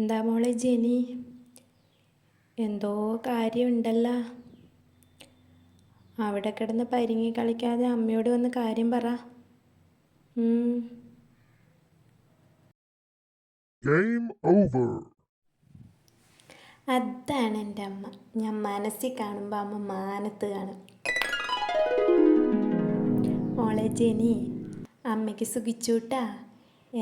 എന്താ മോളെ ജെനി, എന്തോ കാര്യമുണ്ടല്ലോ. അവിടെ കിടന്ന് പരിങ്ങി കളിക്കാതെ അമ്മയോട് വന്ന് കാര്യം പറ. അതാണ് എൻ്റെ അമ്മ. ഞാൻ മനസ്സിൽ കാണുമ്പോൾ അമ്മ മാനത്ത് കാണും. മോളെ ജെനി, അമ്മയ്ക്ക് സുഖിച്ചൂട്ടാ.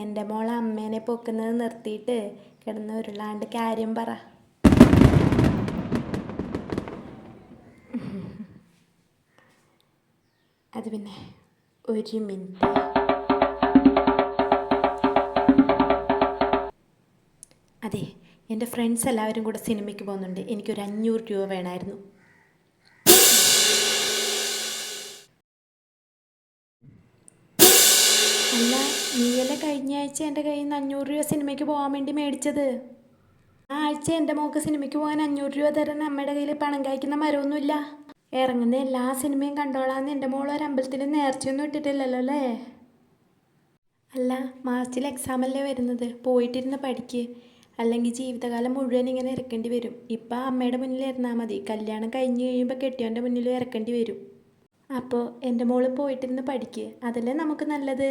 എൻ്റെ മോളെ അമ്മേനെ പൊക്കുന്നത് നിർത്തിയിട്ട് കിടന്ന് ഉരുളാണ്ട് കാര്യം പറ. അത് പിന്നെ ഒരു മിനിറ്റ്. അതെ, എൻ്റെ ഫ്രണ്ട്സ് എല്ലാവരും കൂടെ സിനിമയ്ക്ക് പോകുന്നുണ്ട്. എനിക്കൊരു 500 രൂപ വേണമായിരുന്നു. അല്ല, നീയല്ലേ കഴിഞ്ഞ ആഴ്ച എൻ്റെ കയ്യിൽ നിന്ന് 500 രൂപ സിനിമയ്ക്ക് പോകാൻ വേണ്ടി മേടിച്ചത്? ആ ആഴ്ച എൻ്റെ മോൾക്ക് സിനിമയ്ക്ക് പോകാൻ 500 രൂപ തരാൻ അമ്മയുടെ കയ്യിൽ പണം കായ്ക്കുന്ന മരമൊന്നുമില്ല. ഇറങ്ങുന്ന എല്ലാ സിനിമയും കണ്ടോളാന്ന് എൻ്റെ മോൾ ഒരു അമ്പലത്തിൽ നേർച്ചയൊന്നും ഇട്ടിട്ടില്ലല്ലോ അല്ലേ? അല്ല, മാർച്ചിൽ എക്സാമല്ലേ വരുന്നത്. പോയിട്ടിരുന്ന് പഠിക്ക്, അല്ലെങ്കിൽ ജീവിതകാലം മുഴുവൻ ഇങ്ങനെ ഇറക്കേണ്ടി വരും. ഇപ്പം അമ്മയുടെ മുന്നിൽ ഇരുന്നാൽ മതി, കല്യാണം കഴിഞ്ഞ് കഴിയുമ്പോൾ കെട്ടിയവൻ്റെ മുന്നിൽ ഇറക്കേണ്ടി വരും. അപ്പോൾ എൻ്റെ മോള് പോയിട്ടിരുന്ന് പഠിക്ക്, അതല്ലേ നമുക്ക് നല്ലത്.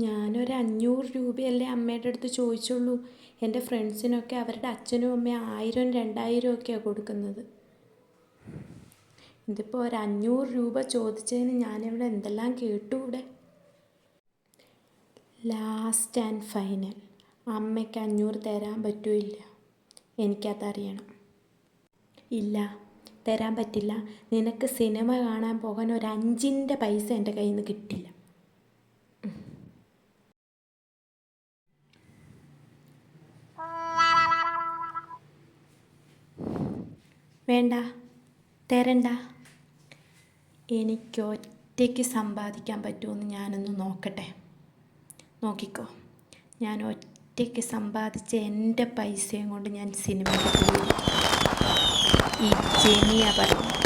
ഞാനൊരു 500 രൂപയല്ലേ അമ്മയുടെ അടുത്ത് ചോദിച്ചുള്ളൂ. എൻ്റെ ഫ്രണ്ട്സിനൊക്കെ അവരുടെ അച്ഛനും അമ്മയും 1000 2000 ഒക്കെയാണ് കൊടുക്കുന്നത്. ഇതിപ്പോൾ ഒരു 500 രൂപ ചോദിച്ചതിന് ഞാനിവിടെ എന്തെല്ലാം കേട്ടു. ഇവിടെ ലാസ്റ്റ് ആൻഡ് ഫൈനൽ, അമ്മയ്ക്ക് 500 തരാൻ പറ്റുമില്ല. എനിക്കതറിയണം. ഇല്ല, തരാൻ പറ്റില്ല. നിനക്ക് സിനിമ കാണാൻ പോകാൻ ഒരു 5 പൈസ എൻ്റെ കയ്യിൽ നിന്ന് കിട്ടില്ല. വേണ്ട, തരണ്ട. എനിക്ക് ഒറ്റയ്ക്ക് സമ്പാദിക്കാൻ പറ്റുമെന്ന് ഞാനൊന്ന് നോക്കട്ടെ. നോക്കിക്കോ, ഞാൻ ഒറ്റയ്ക്ക് സമ്പാദിച്ച എൻ്റെ പൈസയും കൊണ്ട് ഞാൻ സിനിമയ്ക്ക് പോയി. ഈ ജെനിയ പറഞ്ഞു.